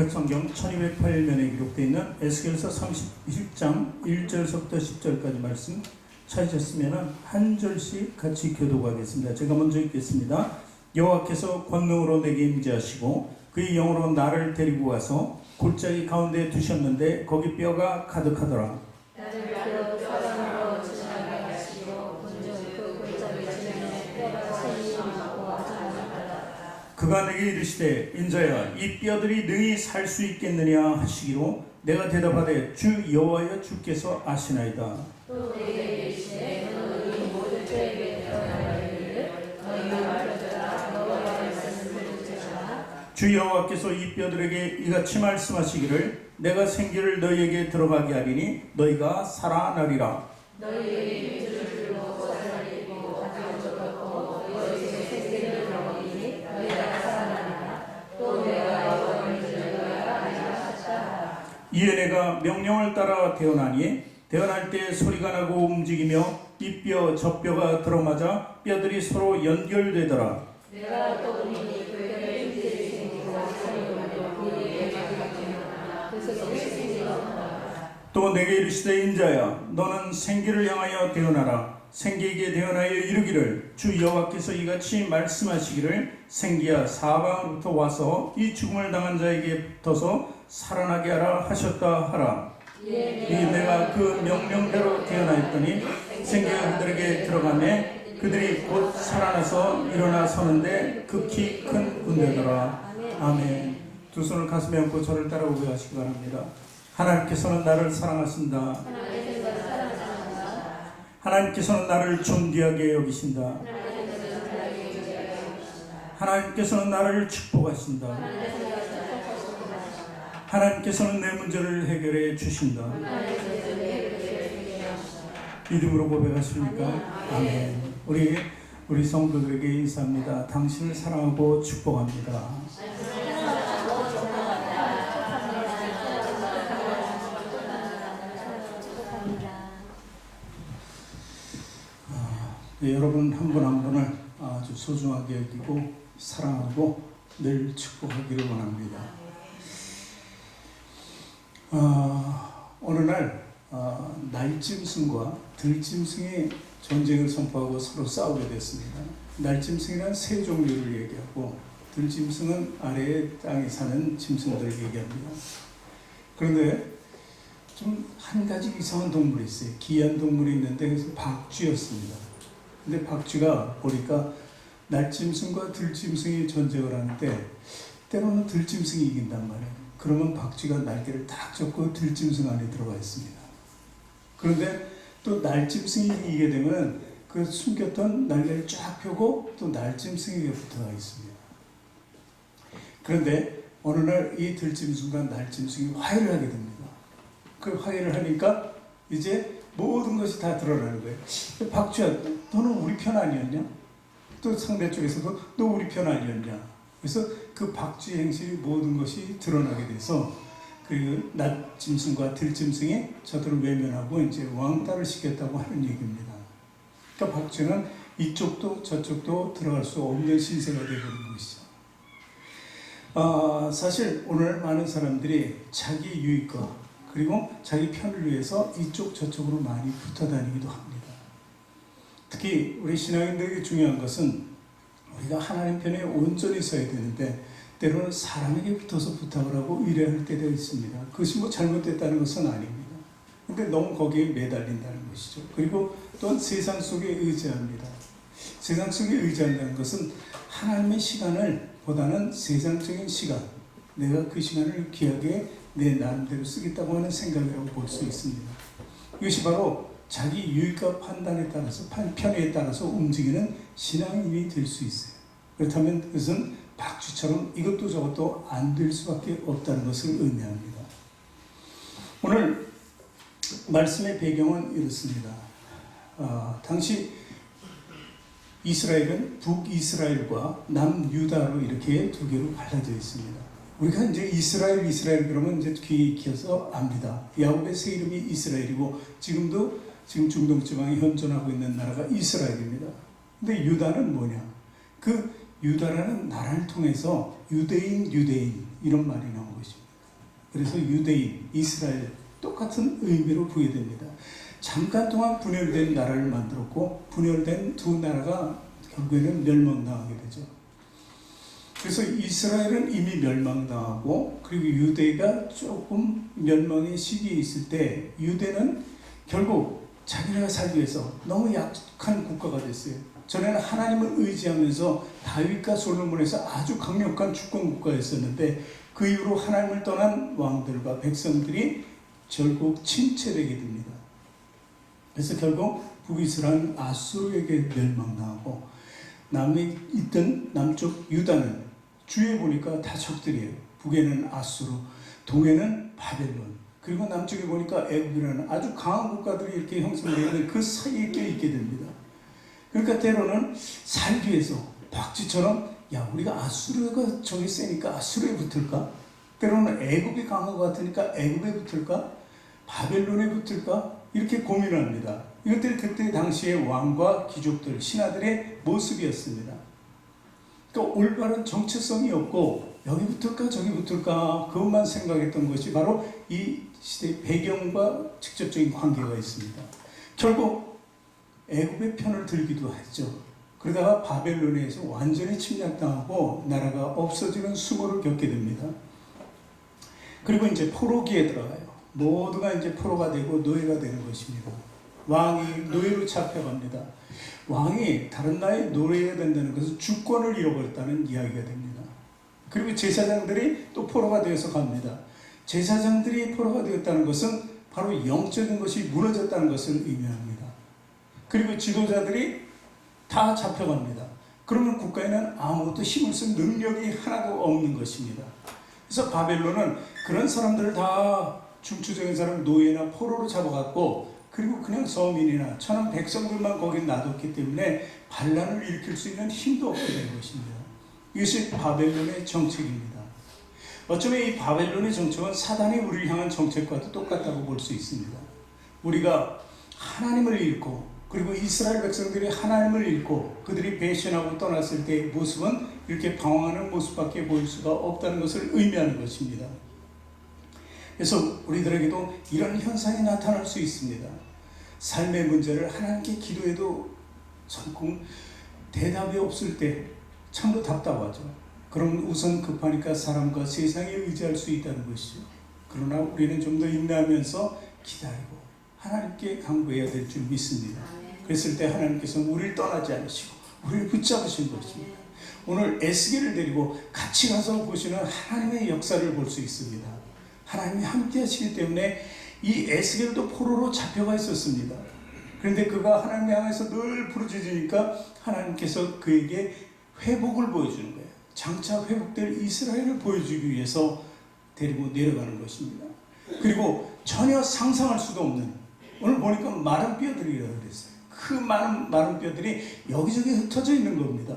구약성경 1208면에 기록되어 있는 에스겔서 31장 1절서부터 10절까지 말씀 찾으셨으면 한 절씩 같이 교독하겠습니다. 제가 먼저 읽겠습니다. 여호와께서 권능으로 내게 임재하시고 그의 영으로 나를 데리고 가서 골짜기 가운데 두셨는데 거기 뼈가 가득하더라. 나를 뼈 사방으로 지나가게 하시고 본즉 그 골짜기 주변에 뼈가 세이 많고 아주 많았더라. 그가 내게 이르시되 인자야 이 뼈들이 능히 살 수 있겠느냐 하시기로 내가 대답하되 주 여호와여 주께서 아시나이다. 또 내게 이르시되 너는 이 모든 뼈에게 대언하여 이르기를 너희가 말을 들으라 여호와의 말씀을 듣으라. 주 여호와께서 이 뼈들에게 이같이 말씀하시기를 내가 생기를 너희에게 들어가게 하리니 너희가 살아나리라. 너희에게 빛을 들고 살아나리고 바탕을 쫓고 너희에게 생기를 들어오니 너희가 살아나리라. 또 내가 여호와인 줄 너희가 알리라 하셨다. 이에 내가 명령을 따라 태어나니 태어날 때 소리가 나고 움직이며 이 뼈 저 뼈가 들어맞아 뼈들이 서로 연결되더라. 내가 또 보니 그 뼈에 힘들이 생기고 살이 그에게 가득하였나 그래서 생기가 없더라. 또 내게 이르시되 인자야 너는 생기를 향하여 태어나라. 생기에게 태어나여 이르기를 주 여호와께서 이같이 말씀하시기를 생기야 사방으로부터 와서 이 죽음을 당한 자에게 붙어서 살아나게 하라 하셨다 하라. 이 내가 그 명령대로 태어나였더니 생기가 그들에게 들어가매 그들이 곧 살아나서 일어나 서는데 극히 큰 군대더라. 아멘. 두 손을 가슴에 얹고 저를 따라 고백하시기 바랍니다. 하나님께서는 나를 사랑하신다. 하나님께서는 나를 존귀하게 여기신다. 하나님께서는 나를 축복하신다. 하나님께서는 내 문제를 해결해 주신다. 믿음으로 고백하십니까? 아멘. 우리 성도들에게 인사합니다. 당신을 사랑하고 축복합니다. 네, 여러분 한 분 한 분을 아주 소중하게 여기고 사랑하고 늘 축복하기를 원합니다. 어느 날 날짐승과 들짐승이 전쟁을 선포하고 서로 싸우게 됐습니다. 날짐승이란 새 종류를 얘기하고 들짐승은 아래의 땅에 사는 짐승들을 얘기합니다. 그런데 좀 한 가지 이상한 동물이 있어요. 기이한 동물이 있는데 그래서 박쥐였습니다. 근데 박쥐가 보니까 날짐승과 들짐승이 전쟁을 하는데 때로는 들짐승이 이긴단 말이에요. 그러면 박쥐가 날개를 딱 젓고 들짐승 안에 들어가 있습니다. 그런데 또 날짐승이 이기게 되면 그 숨겼던 날개를 쫙 펴고 또 날짐승에게 붙어가 있습니다. 그런데 어느 날 이 들짐승과 날짐승이 화해를 하게 됩니다. 그 화해를 하니까 이제 모든 것이 다 드러나는 거예요. 박쥐야, 너는 우리 편 아니었냐? 또 상대 쪽에서도 너 우리 편 아니었냐? 그래서 그 박쥐 행실이 모든 것이 드러나게 돼서 그 날짐승과 들짐승이 저들을 외면하고 이제 왕따를 시켰다고 하는 얘기입니다. 그러니까 박쥐는 이쪽도 저쪽도 들어갈 수 없는 신세가 되어버린 것이죠. 사실 오늘 많은 사람들이 자기 유익과 그리고 자기 편을 위해서 이쪽 저쪽으로 많이 붙어 다니기도 합니다. 특히 우리 신앙인들에게 중요한 것은 우리가 하나님 편에 온전히 서야 되는데 때로는 사람에게 붙어서 부탁을 하고 의뢰할 때가 있습니다. 그것이 뭐 잘못됐다는 것은 아닙니다. 근데 너무 거기에 매달린다는 것이죠. 그리고 또한 세상 속에 의지합니다. 세상 속에 의지한다는 것은 하나님의 시간을 보다는 세상적인 시간, 내가 그 시간을 귀하게 내 나름대로 쓰겠다고 하는 생각이라고 볼 수 있습니다. 이것이 바로 자기 유익과 판단에 따라서 편에 따라서 움직이는 신앙인이 될 수 있어요. 그렇다면 그것은 박쥐처럼 이것도 저것도 안 될 수밖에 없다는 것을 의미합니다. 오늘 말씀의 배경은 이렇습니다. 당시 이스라엘은 북이스라엘과 남유다로 이렇게 두 개로 갈라져 있습니다. 우리가 이제 이스라엘 그러면 이제 귀에 익혀서 압니다. 야곱의 새 이름이 이스라엘이고 지금 중동 지방에 현존하고 있는 나라가 이스라엘입니다. 근데 유다는 뭐냐? 그 유다라는 나라를 통해서 유대인 이런 말이 나온 것입니다. 그래서 유대인, 이스라엘 똑같은 의미로 부여됩니다. 잠깐 동안 분열된 나라를 만들었고 분열된 두 나라가 결국에는 멸망당하게 되죠. 그래서 이스라엘은 이미 멸망당하고 그리고 유대가 조금 멸망의 시기에 있을 때 유대는 결국 자기네가 살기 위해서 너무 약한 국가가 됐어요. 전에는 하나님을 의지하면서 다윗과 솔로몬에서 아주 강력한 주권 국가였었는데 그 이후로 하나님을 떠난 왕들과 백성들이 결국 침체되게 됩니다. 그래서 결국 북이스라엘은 아수르에게 멸망당하고 남에 있던 남쪽 유다는 주위에 보니까 다 적들이에요. 북에는 아수르, 동에는 바벨론, 그리고 남쪽에 보니까 애굽이라는 아주 강한 국가들이 이렇게 형성되어 있는 그 사이에 껴있게 됩니다. 그러니까 때로는 살기 위해서 박쥐처럼 야 우리가 아수르가 저기 세니까 아수르에 붙을까? 때로는 애굽이 강한 것 같으니까 애굽에 붙을까? 바벨론에 붙을까? 이렇게 고민을 합니다. 이것들이 그때 당시의 왕과 귀족들, 신하들의 모습이었습니다. 그러니까 올바른 정체성이 없고 여기 붙을까 저기 붙을까 그것만 생각했던 것이 바로 이 시대의 배경과 직접적인 관계가 있습니다. 결국 애굽의 편을 들기도 했죠. 그러다가 바벨론에 의해서 완전히 침략당하고 나라가 없어지는 수고를 겪게 됩니다. 그리고 이제 포로기에 들어가요. 모두가 이제 포로가 되고 노예가 되는 것입니다. 왕이 노예로 잡혀갑니다. 왕이 다른 나라의 노예가 된다는 것은 주권을 잃어버렸다는 이야기가 됩니다. 그리고 제사장들이 또 포로가 되어서 갑니다. 제사장들이 포로가 되었다는 것은 바로 영적인 것이 무너졌다는 것을 의미합니다. 그리고 지도자들이 다 잡혀갑니다. 그러면 국가에는 아무것도 힘을 쓸 능력이 하나도 없는 것입니다. 그래서 바벨론은 그런 사람들을 다 중추적인 사람 노예나 포로로 잡아갔고 그리고 그냥 서민이나 천한 백성들만 거기 놔뒀기 때문에 반란을 일으킬 수 있는 힘도 없게 된 것입니다. 이것이 바벨론의 정책입니다. 어쩌면 이 바벨론의 정책은 사단이 우리를 향한 정책과도 똑같다고 볼 수 있습니다. 우리가 하나님을 잃고 그리고 이스라엘 백성들이 하나님을 잃고 그들이 배신하고 떠났을 때의 모습은 이렇게 방황하는 모습밖에 보일 수가 없다는 것을 의미하는 것입니다. 그래서 우리들에게도 이런 현상이 나타날 수 있습니다. 삶의 문제를 하나님께 기도해도 성공 대답이 없을 때 참으로 답답하죠. 그럼 우선 급하니까 사람과 세상에 의지할 수 있다는 것이죠. 그러나 우리는 좀 더 인내하면서 기다리고 하나님께 간구해야 될 줄 믿습니다. 그랬을 때 하나님께서는 우리를 떠나지 않으시고 우리를 붙잡으신 것입니다. 오늘 에스겔을 데리고 같이 가서 보시는 하나님의 역사를 볼 수 있습니다. 하나님이 함께 하시기 때문에 이 에스겔도 포로로 잡혀가 있었습니다. 그런데 그가 하나님 향해서 늘 부르짖으니까 하나님께서 그에게 회복을 보여주는 거예요. 장차 회복될 이스라엘을 보여주기 위해서 데리고 내려가는 것입니다. 그리고 전혀 상상할 수도 없는, 오늘 보니까 마른 뼈들이라고 그랬어요. 그 많은 마른 뼈들이 여기저기 흩어져 있는 겁니다.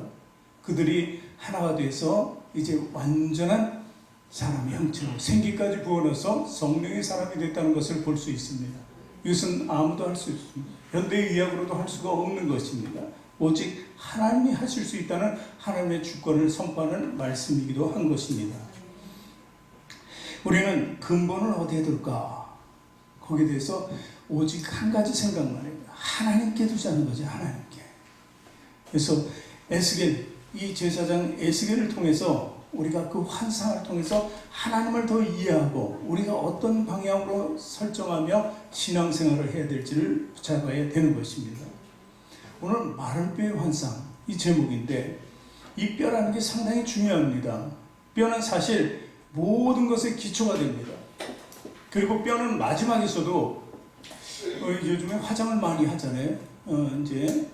그들이 하나가 돼서 이제 완전한 사람의 형체로 생기까지 부어넣어서 성령의 사람이 됐다는 것을 볼 수 있습니다. 이것은 아무도 할 수 없습니다. 현대의학으로도 할 수가 없는 것입니다. 오직 하나님이 하실 수 있다는 하나님의 주권을 선포하는 말씀이기도 한 것입니다. 우리는 근본을 어디에 둘까? 거기에 대해서 오직 한 가지 생각만 해요. 하나님께 두자는 거죠. 하나님께. 그래서 에스겔, 이 제사장 에스겔을 통해서 우리가 그 환상을 통해서 하나님을 더 이해하고 우리가 어떤 방향으로 설정하며 신앙생활을 해야 될지를 붙잡아야 되는 것입니다. 오늘 마른 뼈의 환상, 이 제목인데 이 뼈라는 게 상당히 중요합니다. 뼈는 사실 모든 것의 기초가 됩니다. 그리고 뼈는 마지막에서도 요즘에 화장을 많이 하잖아요. 이제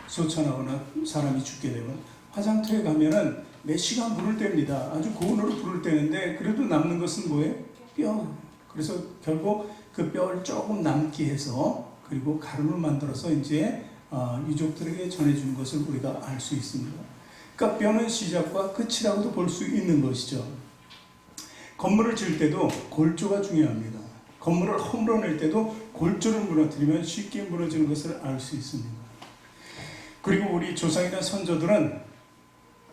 소천하거나 사람이 죽게 되면 화장터에 가면은 몇 시간 불을 뗍니다. 아주 고온으로 불을 떼는데 그래도 남는 것은 뭐예요? 뼈. 그래서 결국 그 뼈를 조금 남게 해서 그리고 가루를 만들어서 이제 유족들에게 전해주는 것을 우리가 알 수 있습니다. 그러니까 뼈는 시작과 끝이라고도 볼 수 있는 것이죠. 건물을 지을 때도 골조가 중요합니다. 건물을 허물어낼 때도 골조를 무너뜨리면 쉽게 무너지는 것을 알 수 있습니다. 그리고 우리 조상이나 선조들은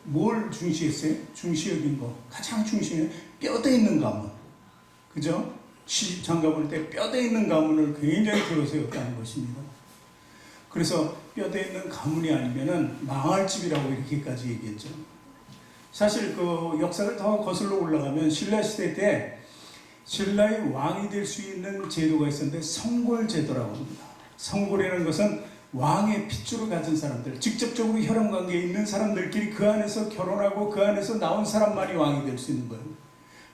뭘 중시했어요? 중시 여긴 거. 가장 중시는 뼈대 있는 가문. 그죠? 시집 장가 볼 때 뼈대 있는 가문을 굉장히 들어세웠다는 것입니다. 그래서 뼈대 있는 가문이 아니면은 망할 집이라고 이렇게까지 얘기했죠. 사실 그 역사를 더 거슬러 올라가면 신라 시대 때 신라의 왕이 될 수 있는 제도가 있었는데 성골제도라고 합니다. 성골이라는 것은 왕의 핏줄을 가진 사람들, 직접적으로 혈연관계에 있는 사람들끼리 그 안에서 결혼하고 그 안에서 나온 사람만이 왕이 될 수 있는 거예요.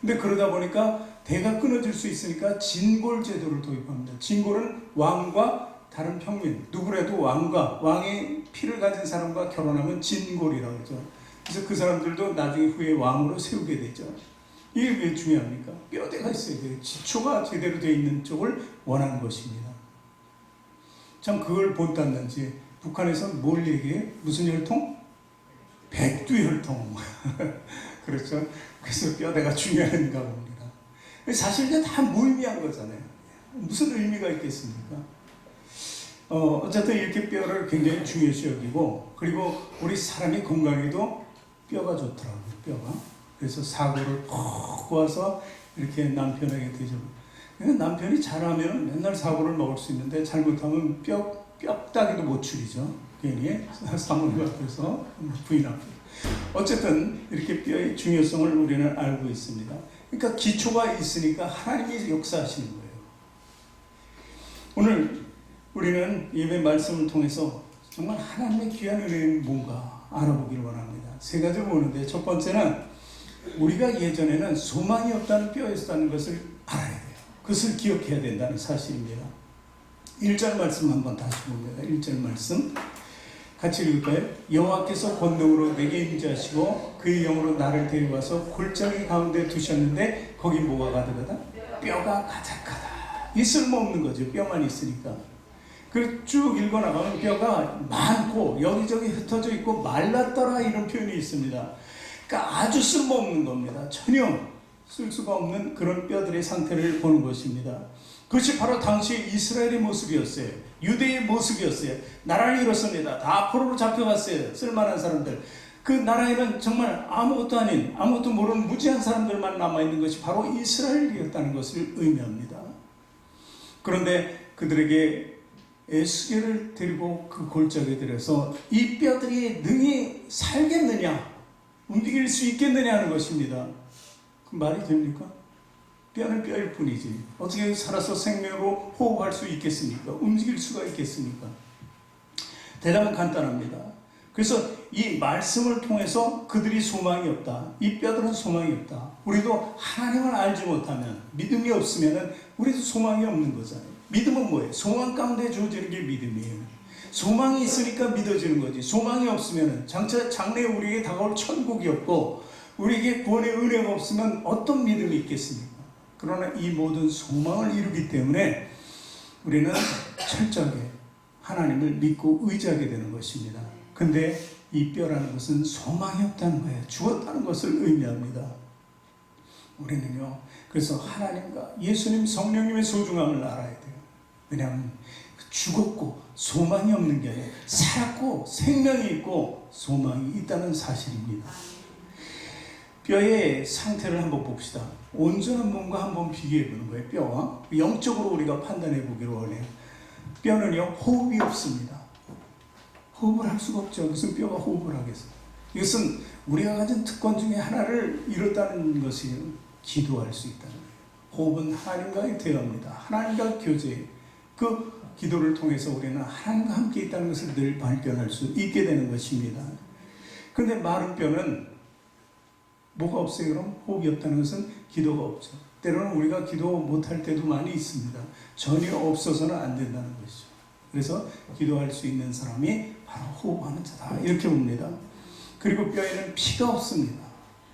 근데 그러다 보니까 대가 끊어질 수 있으니까 진골제도를 도입합니다. 진골은 왕과 다른 평민, 누구라도 왕의 피를 가진 사람과 결혼하면 진골이라고 하죠. 그래서 그 사람들도 나중에 후에 왕으로 세우게 되죠. 이게 왜 중요합니까? 뼈대가 있어야 돼요. 기초가 제대로 되어 있는 쪽을 원하는 것입니다. 참 그걸 본땄는지 북한에서 뭘 얘기해? 무슨 혈통? 백두혈통. 그렇죠? 그래서 뼈대가 중요한가 봅니다. 사실 이게 다 무의미한 거잖아요. 무슨 의미가 있겠습니까? 어쨌든 이렇게 뼈를 굉장히 중요시 여기고, 그리고 우리 사람이 건강에도 뼈가 좋더라고요. 뼈가. 그래서 사고를 푹 고아서 이렇게 남편에게 드셔. 남편이 잘하면 맨날 사고를 먹을 수 있는데 잘못하면 뼈다귀도 못 추리죠. 괜히 사모님 앞에서 부인 앞에. 어쨌든 이렇게 뼈의 중요성을 우리는 알고 있습니다. 그러니까 기초가 있으니까 하나님이 역사하시는 거예요. 오늘 우리는 예배 말씀을 통해서 정말 하나님의 귀한 은혜는 뭔가 알아보기를 원합니다. 세 가지를 보는데, 첫 번째는 우리가 예전에는 소망이 없다는 뼈였다는 것을 알아야 돼요. 그것을 기억해야 된다는 사실입니다. 1절 말씀 한번 다시 봅니다. 1절 말씀 같이 읽을까요? 여호와께서 권능으로 내게 임재하시고 그의 영으로 나를 데려와서 골짜기 가운데 두셨는데 거기 뭐가 가득하다? 뼈가 가득하다. 이 쓸모없는 거죠. 뼈만 있으니까. 그리고 쭉 읽어나가면 뼈가 많고 여기저기 흩어져 있고 말랐더라 이런 표현이 있습니다. 그러니까 아주 쓸모없는 겁니다. 전혀 쓸 수가 없는 그런 뼈들의 상태를 보는 것입니다. 그것이 바로 당시 이스라엘의 모습이었어요. 유대의 모습이었어요. 나라를 잃었습니다. 다 포로로 잡혀갔어요. 쓸만한 사람들. 그 나라에는 정말 아무것도 아닌, 아무것도 모르는 무지한 사람들만 남아있는 것이 바로 이스라엘이었다는 것을 의미합니다. 그런데 그들에게 에스겔을 데리고 그 골짜기에 들여서 이 뼈들이 능히 살겠느냐, 움직일 수 있겠느냐 하는 것입니다. 그 말이 됩니까? 뼈는 뼈일 뿐이지 어떻게 살아서 생명으로 호흡할 수 있겠습니까? 움직일 수가 있겠습니까? 대답은 간단합니다. 그래서 이 말씀을 통해서 그들이 소망이 없다, 이 뼈들은 소망이 없다. 우리도 하나님을 알지 못하면, 믿음이 없으면 우리도 소망이 없는 거잖아요. 믿음은 뭐예요? 소망 가운데 주어지는 게 믿음이에요. 소망이 있으니까 믿어지는 거지. 소망이 없으면 장래에 우리에게 다가올 천국이 없고 우리에게 구원의 은혜가 없으면 어떤 믿음이 있겠습니까? 그러나 이 모든 소망을 이루기 때문에 우리는 철저하게 하나님을 믿고 의지하게 되는 것입니다. 근데 이 뼈라는 것은 소망이 없다는 거예요. 죽었다는 것을 의미합니다. 우리는요, 그래서 하나님과 예수님, 성령님의 소중함을 알아야 돼요. 왜냐하면 죽었고 소망이 없는 게 아니라 살았고 생명이 있고 소망이 있다는 사실입니다. 뼈의 상태를 한번 봅시다. 온전한 몸과 한번 비교해 보는 거예요. 뼈와 영적으로 우리가 판단해 보기를 원해요. 뼈는요, 호흡이 없습니다. 호흡을 할 수가 없죠. 무슨 뼈가 호흡을 하겠어요? 이것은 우리가 가진 특권 중에 하나를 이뤘다는 것이 기도할 수 있다는 거예요. 호흡은 하나님과의 대화입니다. 하나님과 교제. 그 기도를 통해서 우리는 하나님과 함께 있다는 것을 늘 발견할 수 있게 되는 것입니다. 그런데 마른 뼈는 뭐가 없어요? 그럼 호흡이 없다는 것은 기도가 없죠. 때로는 우리가 기도 못할 때도 많이 있습니다. 전혀 없어서는 안 된다는 것이죠. 그래서 기도할 수 있는 사람이 바로 호흡하는 자다, 이렇게 봅니다. 그리고 뼈에는 피가 없습니다.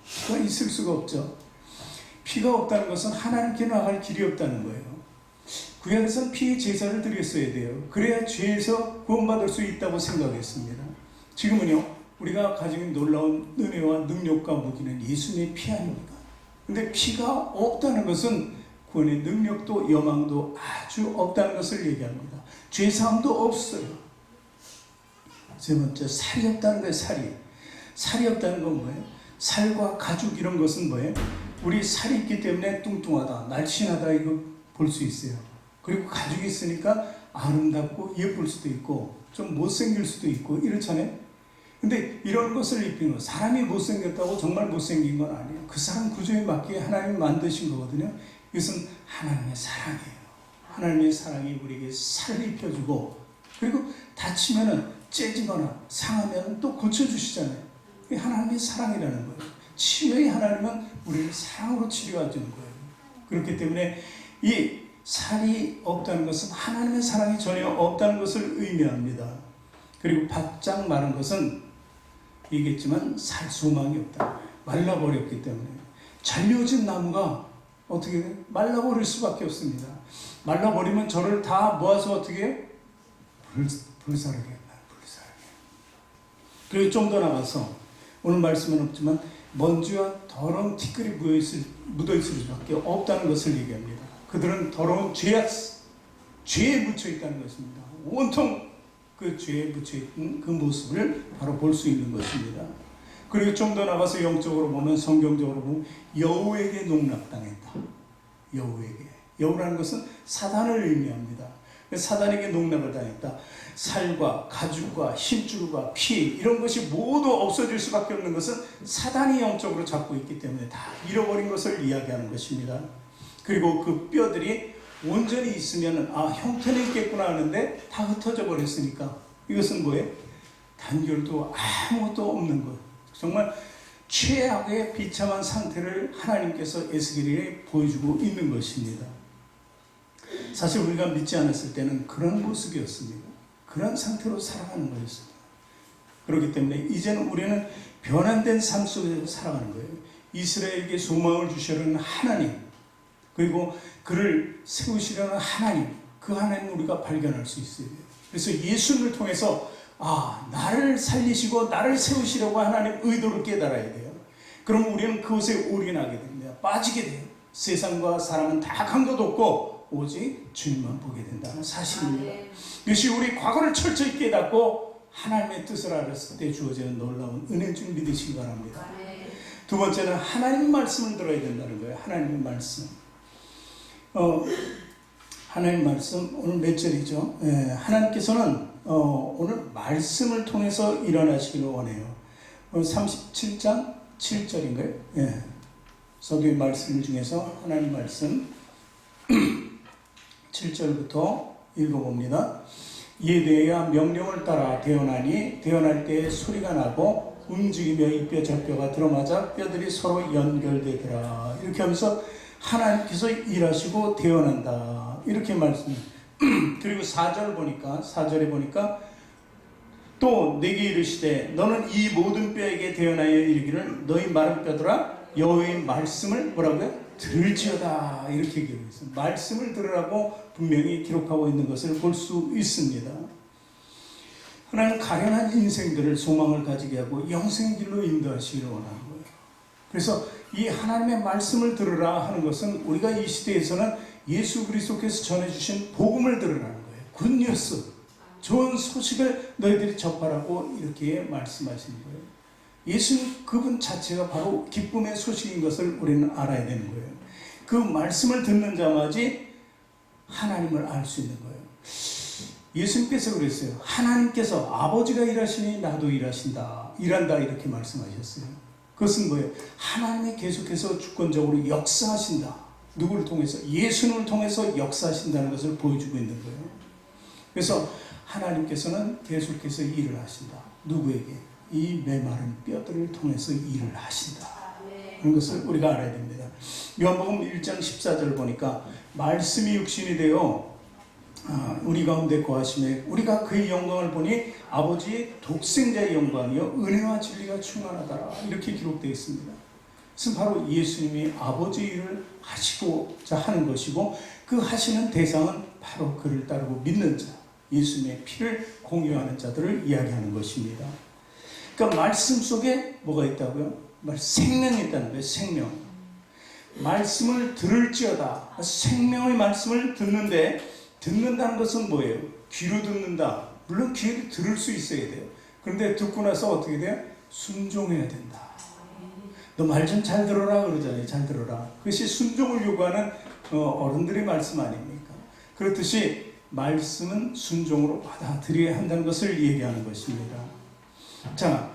피가 있을 수가 없죠. 피가 없다는 것은 하나님께 나갈 길이 없다는 거예요. 구약에서는 피의 제사를 드렸어야 돼요. 그래야 죄에서 구원받을 수 있다고 생각했습니다. 지금은요, 우리가 가지고 있는 놀라운 은혜와 능력과 무기는 예수님의 피 아닙니까? 근데 피가 없다는 것은 구원의 능력도 여망도 아주 없다는 것을 얘기합니다. 죄사함도 없어요. 세 번째, 살이 없다는 거예요. 살이 없다는 건 뭐예요? 살과 가죽 이런 것은 뭐예요? 우리 살이 있기 때문에 뚱뚱하다, 날씬하다 이거 볼 수 있어요. 그리고 가죽이 있으니까 아름답고 예쁠 수도 있고 좀 못생길 수도 있고 이렇잖아요. 근데 이런 것을 입히는 거, 사람이 못생겼다고 정말 못생긴 건 아니에요. 그 사람 구조에 맞게 하나님이 만드신 거거든요. 이것은 하나님의 사랑이에요. 하나님의 사랑이 우리에게 살을 입혀주고, 그리고 다치면은 째지거나 상하면 또 고쳐주시잖아요. 그게 하나님의 사랑이라는 거예요. 치유의 하나님은 우리를 사랑으로 치료해 주는 거예요. 그렇기 때문에 이 살이 없다는 것은 하나님의 사랑이 전혀 없다는 것을 의미합니다. 그리고 바짝 마른 것은 얘기했지만 살 소망이 없다. 말라버렸기 때문에. 잘려진 나무가 어떻게 말라버릴 수밖에 없습니다. 말라버리면 저를 다 모아서 어떻게 불사르게. 그리고 좀 더 나가서 오늘 말씀은 없지만 먼지와 더러운 티끌이 묻어있을 수밖에 없다는 것을 얘기합니다. 그들은 더러운 죄에 묻혀 있다는 것입니다. 온통 그 죄에 묻혀 있는 그 모습을 바로 볼 수 있는 것입니다. 그리고 좀 더 나가서 영적으로 보면, 성경적으로 보면 여우에게 농락당했다. 여우라는 것은 사단을 의미합니다. 사단에게 농락을 당했다. 살과 가죽과 힘줄과 피 이런 것이 모두 없어질 수밖에 없는 것은 사단이 영적으로 잡고 있기 때문에 다 잃어버린 것을 이야기하는 것입니다. 그리고 그 뼈들이 온전히 있으면 형태는 있겠구나 하는데 다 흩어져 버렸으니까 이것은 뭐예요? 단결도 아무것도 없는 것. 정말 최악의 비참한 상태를 하나님께서 에스겔에게 보여주고 있는 것입니다. 사실 우리가 믿지 않았을 때는 그런 모습이었습니다. 그런 상태로 살아가는 거였습니다. 그렇기 때문에 이제는 우리는 변환된 삶 속에서 살아가는 거예요. 이스라엘에게 소망을 주시려는 하나님, 그리고 그를 세우시려는 하나님, 그 하나님을 우리가 발견할 수 있어요. 그래서 예수님을 통해서 나를 살리시고 나를 세우시려고 하나님 의도를 깨달아야 돼요. 그럼 우리는 그것에 올인하게 됩니다. 빠지게 돼요. 세상과 사람은 다 간 것 없고 오직 주님만 보게 된다는 사실입니다. 이것이 우리 과거를 철저히 깨닫고 하나님의 뜻을 알았을 때 주어지는 놀라운 은혜인 줄 믿으시기 바랍니다. 두 번째는 하나님의 말씀을 들어야 된다는 거예요. 하나님의 말씀. 하나님의 말씀 오늘 몇 절이죠? 하나님께서는 오늘 말씀을 통해서 일어나시기를 원해요. 37장 7절인가요? 서두의 말씀 중에서 하나님 말씀 7절부터 읽어봅니다. 이에 대하여 명령을 따라 대언하니 대언할 때 소리가 나고 움직이며 이 뼈 저 뼈가 들어맞아 뼈들이 서로 연결되더라. 이렇게 하면서 하나님께서 일하시고 대언한다. 이렇게 말씀합니다. 그리고 4절에 보니까 또 내게 이르시되 너는 이 모든 뼈에게 대언하여 이르기를 너희 마른 뼈들아 여호와의 말씀을 뭐라고요? 들을지어다. 이렇게 기록하고 있습니다. 말씀을 들으라고 분명히 기록하고 있는 것을 볼 수 있습니다. 하나님 가련한 인생들을 소망을 가지게 하고 영생의 길로 인도하시기를 원하는 거예요. 그래서 이 하나님의 말씀을 들으라 하는 것은 우리가 이 시대에서는 예수 그리스도께서 전해주신 복음을 들으라는 거예요. 굿뉴스, 좋은 소식을 너희들이 접하라고 이렇게 말씀하시는 거예요. 예수님 그분 자체가 바로 기쁨의 소식인 것을 우리는 알아야 되는 거예요. 그 말씀을 듣는 자마지 하나님을 알 수 있는 거예요. 예수님께서 그랬어요. 하나님께서 아버지가 일하시니 나도 일한다 이렇게 말씀하셨어요. 그것은 뭐예요? 하나님이 계속해서 주권적으로 역사하신다. 누구를 통해서? 예수님을 통해서 역사하신다는 것을 보여주고 있는 거예요. 그래서 하나님께서는 계속해서 일을 하신다. 누구에게? 이 메마른 뼈들을 통해서 일을 하신다. 그런 것을 우리가 알아야 됩니다. 요한복음 1장 14절을 보니까 말씀이 육신이 되어 우리 가운데 거하시매 우리가 그의 영광을 보니 아버지의 독생자의 영광이요 은혜와 진리가 충만하더라. 이렇게 기록되어 있습니다. 그것은 바로 예수님이 아버지의 일을 하시고자 하는 것이고 그 하시는 대상은 바로 그를 따르고 믿는 자, 예수님의 피를 공유하는 자들을 이야기하는 것입니다. 그러니까 말씀 속에 뭐가 있다고요? 생명이 있다는 거예요. 생명. 말씀을 들을지어다. 생명의 말씀을 듣는다는 것은 뭐예요? 귀로 듣는다. 물론 귀로 들을 수 있어야 돼요. 그런데 듣고 나서 어떻게 돼요? 순종해야 된다. 너 말 좀 잘 들어라 그러잖아요. 잘 들어라. 그것이 순종을 요구하는 어른들의 말씀 아닙니까? 그렇듯이 말씀은 순종으로 받아들여야 한다는 것을 얘기하는 것입니다. 자,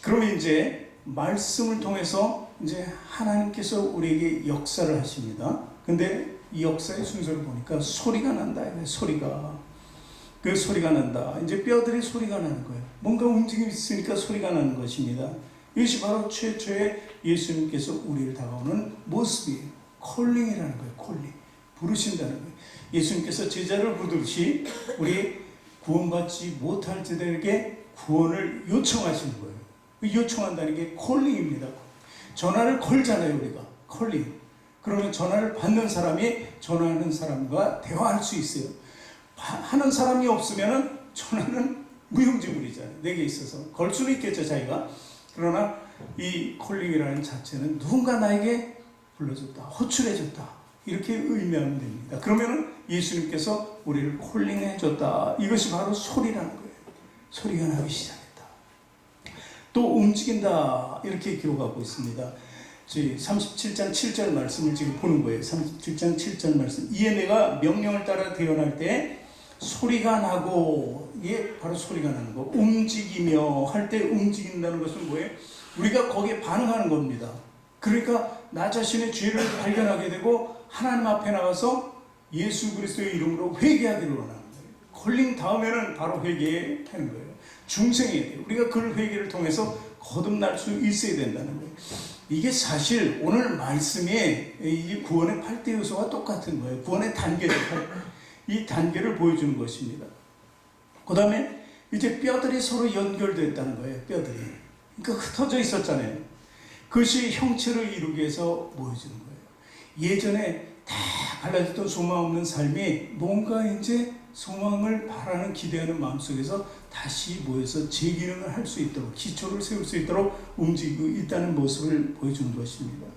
그러면 이제 말씀을 통해서 이제 하나님께서 우리에게 역사를 하십니다. 근데 이 역사의 순서를 보니까 소리가 난다. 소리가. 그 소리가 난다. 이제 뼈들이 소리가 나는 거예요. 뭔가 움직임이 있으니까 소리가 나는 것입니다. 이것이 바로 최초의 예수님께서 우리를 다가오는 모습이에요. 콜링이라는 거예요. 콜링. 부르신다는 거예요. 예수님께서 제자를 부르듯이 우리 구원받지 못할 자들에게 구원을 요청하시는 거예요. 요청한다는 게 콜링입니다. 전화를 걸잖아요, 우리가. 콜링. 그러면 전화를 받는 사람이 전화하는 사람과 대화할 수 있어요. 하는 사람이 없으면 전화는 무용지물이잖아요. 내게 있어서. 걸 수는 있겠죠, 자기가. 그러나 이 콜링이라는 자체는 누군가 나에게 불러줬다, 호출해줬다. 이렇게 의미하면 됩니다. 그러면 예수님께서 우리를 콜링해줬다. 이것이 바로 소리라는 거예요. 소리가 나기 시작했다. 또 움직인다. 이렇게 기록하고 있습니다. 37장 7절 말씀을 지금 보는 거예요. 37장 7절 말씀. 이에 내가 명령을 따라 태어날 때 소리가 나고, 이게 바로 소리가 나는 거. 움직이며 할 때 움직인다는 것은 뭐예요? 우리가 거기에 반응하는 겁니다. 그러니까 나 자신의 죄를 발견하게 되고 하나님 앞에 나가서 예수 그리스도의 이름으로 회개하기를 원하는 거예요. 콜링 다음에는 바로 회개하는 거예요. 중생해야 돼요. 우리가 그 회개를 통해서 거듭날 수 있어야 된다는 거예요. 이게 사실 오늘 말씀에 이 구원의 8대 요소가 똑같은 거예요. 구원의 단계를, 이 단계를 보여주는 것입니다. 그 다음에 이제 뼈들이 서로 연결됐다는 거예요. 뼈들이. 그러니까 흩어져 있었잖아요. 그것이 형체를 이루기 위해서 모여지는 거예요. 예전에 다 갈라졌던 소망 없는 삶이 뭔가 이제 소망을 바라는 기대하는 마음속에서 다시 모여서 재기능을 할 수 있도록, 기초를 세울 수 있도록 움직이고 있다는 모습을 보여주는 것입니다.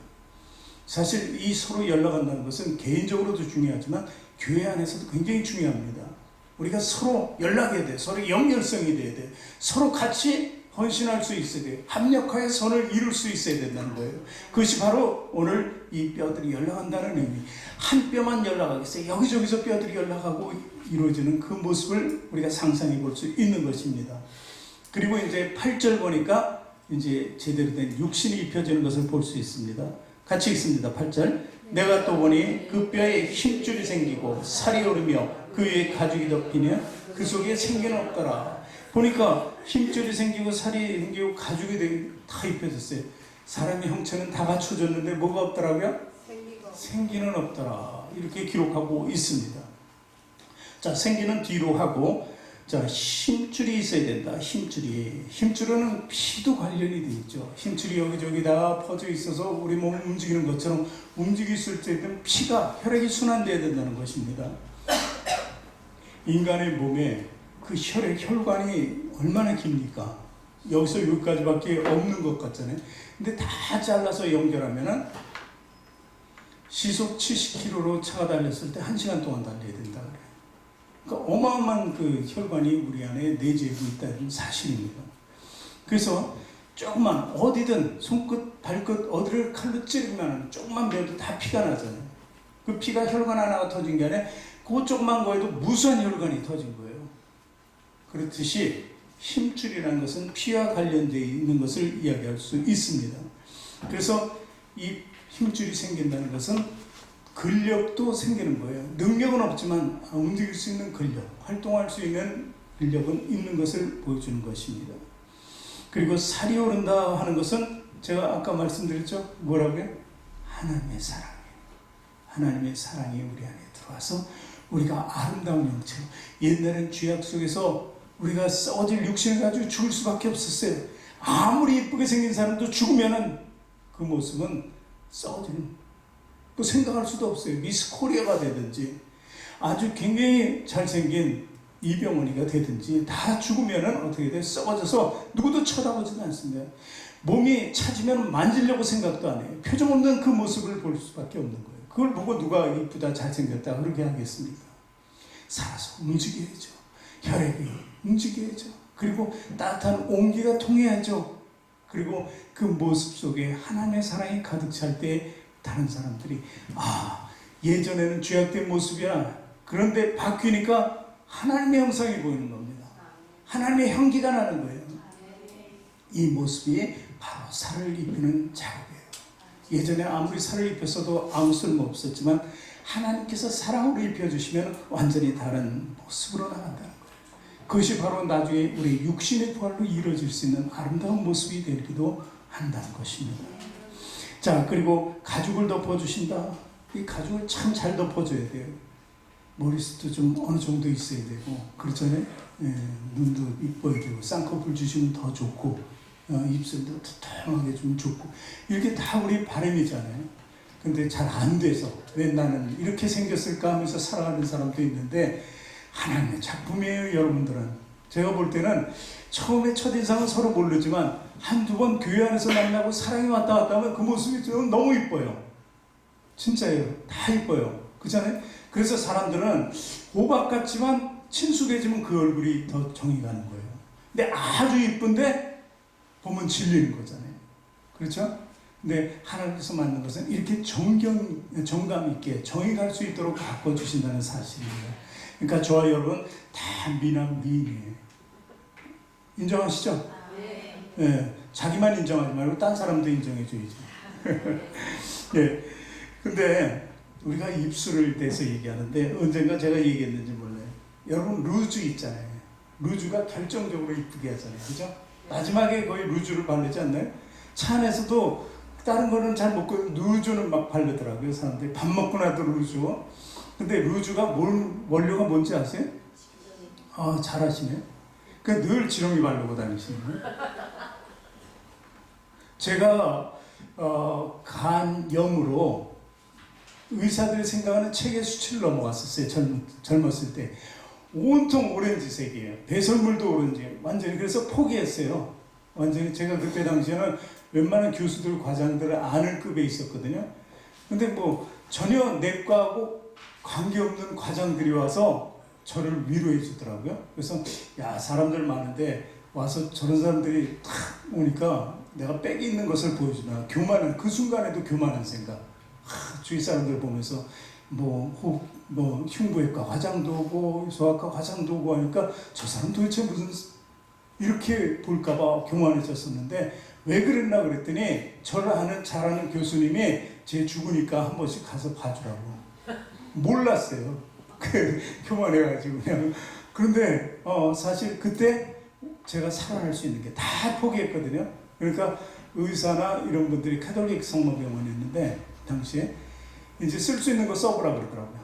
사실 이 서로 연락한다는 것은 개인적으로도 중요하지만 교회 안에서도 굉장히 중요합니다. 우리가 서로 연락해야 돼요. 서로 연결성이 돼야 돼요. 서로 같이 헌신할 수 있어야 돼요. 합력하여 선을 이룰 수 있어야 된다는 거예요. 그것이 바로 오늘 이 뼈들이 연락한다는 의미. 한 뼈만 연락하겠어요. 여기저기서 뼈들이 연락하고 이루어지는 그 모습을 우리가 상상해 볼 수 있는 것입니다. 그리고 이제 8절 보니까 이제 제대로 된 육신이 입혀지는 것을 볼 수 있습니다. 같이 읽습니다. 8절. 내가 또 보니 그 뼈에 힘줄이 생기고 살이 오르며 그 위에 가죽이 덮이며 그 속에 생기는 없더라. 보니까 힘줄이 생기고 살이 생기고 가죽이 다 입혀졌어요. 사람의 형체는 다 갖춰졌는데 뭐가 없더라고요? 생기는 없더라. 이렇게 기록하고 있습니다. 자, 생기는 뒤로 하고, 자, 힘줄이 있어야 된다. 힘줄이. 힘줄은 피도 관련이 되어 있죠. 힘줄이 여기저기 다 퍼져 있어서 우리 몸을 움직이는 것처럼 움직일 수 있는 피가, 혈액이 순환되어야 된다는 것입니다. 인간의 몸에 그 혈관이 얼마나 깁니까? 여기서 여기까지밖에 없는 것 같잖아요. 근데 다 잘라서 연결하면은 시속 70km로 차가 달렸을 때 1시간 동안 달려야 된다 그래요. 그러니까 어마어마한 그 혈관이 우리 안에 내재하고 있다는 사실입니다. 그래서 조금만 어디든 손끝, 발끝 어디를 칼로 찌르면 조금만 베어도 다 피가 나잖아요. 그 피가 혈관 하나가 터진 게 아니라 그 조그만 거에도 무수한 혈관이 터진 거예요. 그렇듯이 힘줄이라는 것은 피와 관련되어 있는 것을 이야기할 수 있습니다. 그래서 이 힘줄이 생긴다는 것은 근력도 생기는 거예요. 능력은 없지만 움직일 수 있는 근력, 활동할 수 있는 근력은 있는 것을 보여주는 것입니다. 그리고 살이 오른다 하는 것은 제가 아까 말씀드렸죠? 뭐라고요? 하나님의 사랑이에요. 하나님의 사랑이 우리 안에 들어와서 우리가 아름다운 형체로, 옛날엔 죄악 속에서 우리가 썩어질 육신을 가지고 죽을 수밖에 없었어요. 아무리 예쁘게 생긴 사람도 죽으면은 그 모습은 썩어지는, 뭐 생각할 수도 없어요. 미스 코리아가 되든지 아주 굉장히 잘생긴 이병헌이가 되든지 다 죽으면은 어떻게 돼? 썩어져서 누구도 쳐다보지도 않습니다. 몸이 차지면 만지려고 생각도 안 해요. 표정 없는 그 모습을 볼 수밖에 없는 거예요. 그걸 보고 누가 이쁘다 잘생겼다 그렇게 하겠습니까? 살아서 움직여야죠. 혈액이 움직여야죠. 그리고 따뜻한 온기가 통해야죠. 그리고 그 모습 속에 하나님의 사랑이 가득 찰 때 다른 사람들이 예전에는 죄악된 모습이야. 그런데 바뀌니까 하나님의 형상이 보이는 겁니다. 하나님의 향기가 나는 거예요. 이 모습이 바로 살을 입히는 작업이에요. 예전에 아무리 살을 입혔어도 아무 쓸모 없었지만 하나님께서 사랑으로 입혀주시면 완전히 다른 모습으로 나간다는 거예요. 그것이 바로 나중에 우리 육신의 부활로 이루어질 수 있는 아름다운 모습이 되기도 한다는 것입니다. 자, 그리고 가죽을 덮어주신다. 이 가죽을 참 잘 덮어줘야 돼요. 머리숱도 좀 어느 정도 있어야 되고, 그렇잖아요. 눈도 이뻐야 되고, 쌍꺼풀 주시면 더 좋고, 입술도 토통하게 좀 좋고, 이렇게 다 우리 바람이잖아요. 근데 잘 안 돼서, 왜 나는 이렇게 생겼을까 하면서 살아가는 사람도 있는데, 하나님의 작품이에요, 여러분들은. 제가 볼 때는 처음에 첫인상은 서로 모르지만 한두 번 교회 안에서 만나고 사랑이 왔다 갔다 하면 그 모습이 좀 너무 이뻐요. 진짜예요. 다 이뻐요. 그렇잖아요? 그래서 사람들은 호박 같지만 친숙해지면 그 얼굴이 더 정이 가는 거예요. 근데 아주 이쁜데 보면 질리는 거잖아요. 그렇죠? 근데 하나님께서 만든 것은 이렇게 정감 있게 정이 갈 수 있도록 바꿔주신다는 사실입니다. 그러니까 저와 여러분 다 미남 미인이에요. 인정하시죠? 네. 자기만 인정하지 말고 딴 사람도 인정해줘야지. 네. 근데 우리가 입술을 대해서 얘기하는데 언젠가 제가 얘기했는지 몰라요. 여러분 루즈 있잖아요. 루즈가 결정적으로 이쁘게 하잖아요. 그죠? 마지막에 거의 루즈를 바르지 않나요? 차 안에서도 다른 거는 잘 먹고 루즈는 막 바르더라고요. 사람들이 밥 먹고 나도 루즈. 근데 루즈가 원료가 뭔지 아세요? 잘하시네. 그러니까 늘 지렁이 바르고 다니시는 거예요. 제가 간염으로 의사들이 생각하는 체계 수치를 넘어갔었어요. 젊었을 때. 온통 오렌지색이에요. 배설물도 오렌지. 완전히 그래서 포기했어요. 완전히 제가 그때 당시에는 웬만한 교수들, 과장들을 아는 급에 있었거든요. 근데 뭐 전혀 내과하고 관계없는 과장들이 와서 저를 위로해 주더라고요. 그래서 야, 사람들 많은데 와서 저런 사람들이 탁 오니까 내가 빽이 있는 것을 보여주나. 교만한, 그 순간에도 교만한 생각. 주위 사람들 보면서 흉부외과 과장도 오고 소아과 과장도 오고 하니까 저 사람 도대체 무슨 이렇게 볼까봐 교만해졌었는데 왜 그랬나 그랬더니 저를 잘 아는 교수님이 제 죽으니까 한 번씩 가서 봐주라고. 몰랐어요. 교만해가지고 그냥. 그런데 사실 그때 제가 살아날 수 있는 게 다 포기했거든요. 그러니까 의사나 이런 분들이 카톨릭 성모병원이었는데 당시에 이제 쓸 수 있는 거 써보라 그러더라고요.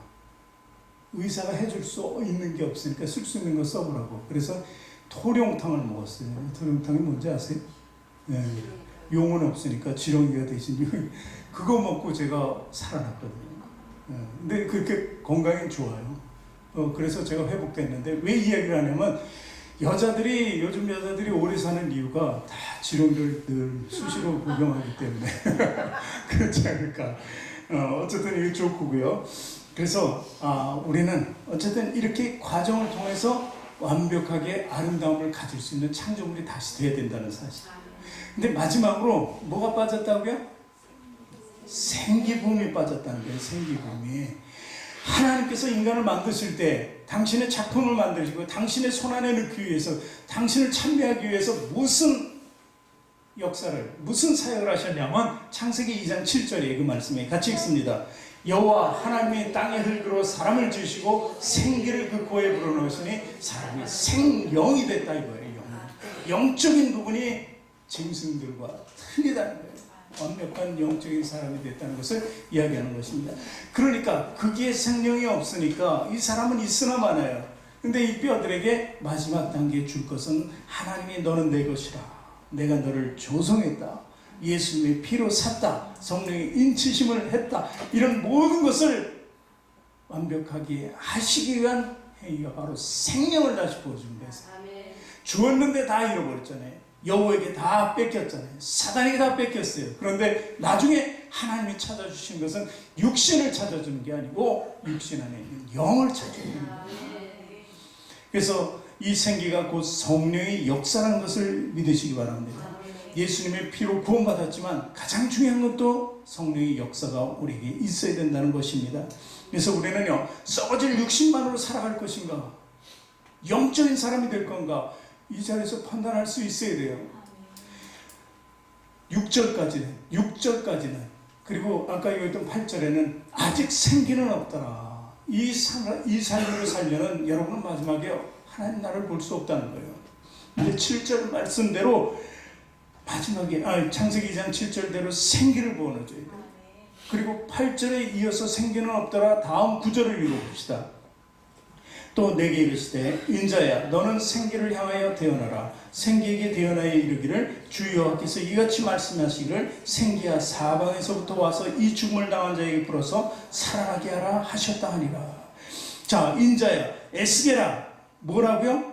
의사가 해줄 수 있는 게 없으니까 쓸 수 있는 거 써보라고. 그래서 토룡탕을 먹었어요. 토룡탕이 뭔지 아세요? 네. 용은 없으니까 지렁이가 대신 그거 먹고 제가 살아났거든요. 근데 그렇게 건강이 좋아요. 그래서 제가 회복됐는데 왜 이야기를 하냐면 요즘 여자들이 오래 사는 이유가 다 지렁이를 늘 수시로 구경하기 때문에 그렇지 않을까. 어쨌든 이게 좋고요. 그래서 우리는 어쨌든 이렇게 과정을 통해서 완벽하게 아름다움을 가질 수 있는 창조물이 다시 돼야 된다는 사실. 근데 마지막으로 뭐가 빠졌다고요? 생기붐이 빠졌다는 거예요. 생기붐이. 하나님께서 인간을 만드실 때 당신의 작품을 만드시고 당신의 손안에 넣기 위해서 당신을 찬미하기 위해서 무슨 역사를 무슨 사역을 하셨냐면 창세기 2장 7절에 그 말씀에 같이 읽습니다. 여호와 하나님이 땅의 흙으로 사람을 지으시고 생기를 그 코에 불어넣으시니 사람이 생영이 됐다 이거예요. 영적인 부분이 짐승들과 틀리다는 거예요. 완벽한 영적인 사람이 됐다는 것을 이야기하는 것입니다. 그러니까 거기에 생명이 없으니까 이 사람은 있으나 마나요. 근데 이 뼈들에게 마지막 단계에 줄 것은 하나님이 너는 내 것이라. 내가 너를 조성했다. 예수님의 피로 샀다. 성령의 인치심을 했다. 이런 모든 것을 완벽하게 하시기 위한 행위가 바로 생명을 다시 부어주는 거예요. 주었는데 다 잃어버렸잖아요. 여호에게 다 뺏겼잖아요. 사단에게 다 뺏겼어요. 그런데 나중에 하나님이 찾아주신 것은 육신을 찾아주는 게 아니고 육신 안에 있는 영을 찾아주는 거예요. 그래서 이 생기가 곧 성령의 역사라는 것을 믿으시기 바랍니다. 예수님의 피로 구원받았지만 가장 중요한 것도 성령의 역사가 우리에게 있어야 된다는 것입니다. 그래서 우리는요, 썩어질 육신만으로 살아갈 것인가, 영적인 사람이 될 건가, 이 자리에서 판단할 수 있어야 돼요. 6절까지는 그리고 아까 읽었던 8절에는 아직 생기는 없더라. 이 삶으로 살려는 여러분은 마지막에 하나님 나라를 볼 수 없다는 거예요. 근데 7절 말씀대로 마지막에 창세기 2장 7절대로 생기를 부어넣어줘야 돼요. 그리고 8절에 이어서 생기는 없더라. 다음 9절을 읽어봅시다. 또 내게 이르시되 인자야 너는 생기를 향하여 대언하라. 생기에게 대언하여 이르기를 주 여호와께서 이같이 말씀하시기를 생기야 사방에서부터 와서 이 죽음을 당한 자에게 불어서 살아나게 하라 하셨다 하니라. 자, 인자야 에스게라 뭐라고요?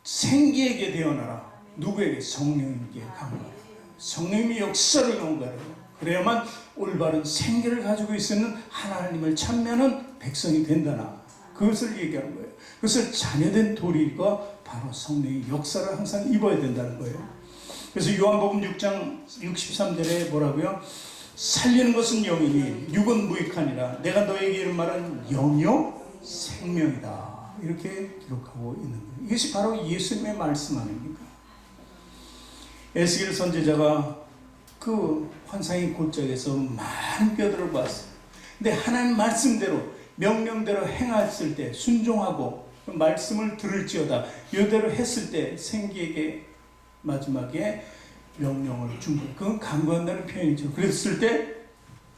생기에게 대언하라. 누구에게? 성령님께 강구하라. 성령님이 역사를 강구하라. 그래야만 올바른 생기를 가지고 있는 하나님을 참여하는 백성이 된다나, 그것을 얘기하는 거예요. 그것을 자녀된 도리가 바로 성령의 역사를 항상 입어야 된다는 거예요. 그래서 요한복음 6장 63절에 뭐라고요? 살리는 것은 영이니 육은 무익하니라. 내가 너에게 이른 말은 영이요 생명이다. 이렇게 기록하고 있는 거예요. 이것이 바로 예수님의 말씀 아닙니까? 에스겔 선지자가 그 환상의 골짜기에서 많은 뼈들을 봤어요. 근데 하나님 말씀대로 명령대로 행했을 때, 순종하고 그 말씀을 들을지어다 이대로 했을 때 생기에게 마지막에 명령을 준 거예요. 그건 강구한다는 표현이죠. 그랬을 때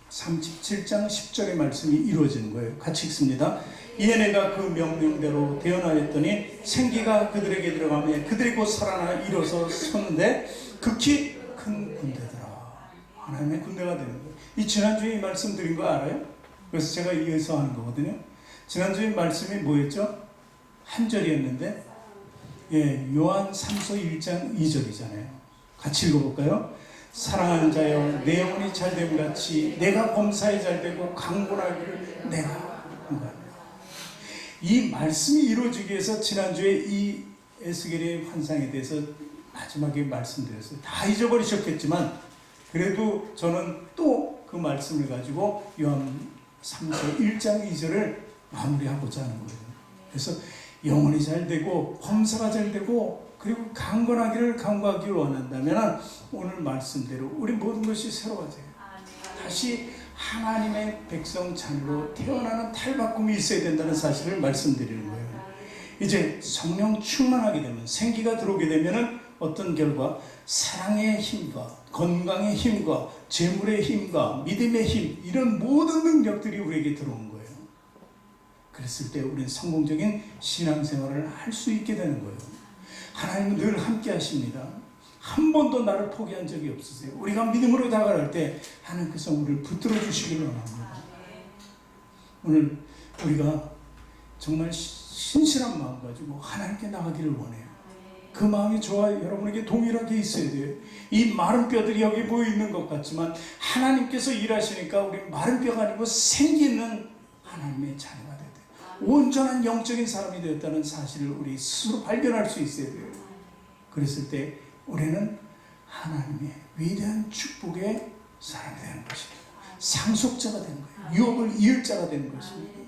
37장 10절의 말씀이 이루어지는 거예요. 같이 읽습니다. 이에 내가 그 명령대로 대언하였더니 생기가 그들에게 들어가며 그들이 곧 살아나 일어서 섰는데 극히 큰 군대더라. 하나님의 군대가 되는 거예요. 이 지난주에 이 말씀 드린 거 알아요? 그래서 제가 이어서 하는 거거든요. 지난주에 말씀이 뭐였죠? 한 절이었는데, 요한 3서 1장 2절이잖아요. 같이 읽어볼까요? 사랑하는 자여 내 영혼이 잘됨 같이 내가 범사에 잘되고 강건하기를 내가 한 거야. 이 말씀이 이루어지기 위해서 지난주에 이 에스겔의 환상에 대해서 마지막에 말씀드렸어요. 다 잊어버리셨겠지만 그래도 저는 또 그 말씀을 가지고 요한 3서 1장 2절을 마무리하고자 하는 거예요. 그래서 영혼이 잘되고 범사가 잘되고 그리고 강건하기를 강구하기를 원한다면 오늘 말씀대로 우리 모든 것이 새로워져요. 다시 하나님의 백성 자녀로 태어나는 탈바꿈이 있어야 된다는 사실을 말씀드리는 거예요. 이제 성령 충만하게 되면, 생기가 들어오게 되면 어떤 결과? 사랑의 힘과 건강의 힘과 재물의 힘과 믿음의 힘, 이런 모든 능력들이 우리에게 들어온 거예요. 그랬을 때 우리는 성공적인 신앙생활을 할 수 있게 되는 거예요. 하나님은 늘 함께 하십니다. 한 번도 나를 포기한 적이 없으세요. 우리가 믿음으로 다가갈 때 하나님께서 우리를 붙들어 주시기를 원합니다. 오늘 우리가 정말 신실한 마음 가지고 하나님께 나가기를 원해요. 그 마음이 저와 여러분에게 동일하게 있어야 돼요. 이 마른 뼈들이 여기 모여 있는 것 같지만 하나님께서 일하시니까 우리 마른 뼈가 아니고 생기는 하나님의 자녀가 돼야 돼요. 온전한 영적인 사람이 되었다는 사실을 우리 스스로 발견할 수 있어야 돼요. 그랬을 때 우리는 하나님의 위대한 축복의 사람이 되는 것입니다. 상속자가 되는 거예요. 유업을 이을 자가 되는 것입니다.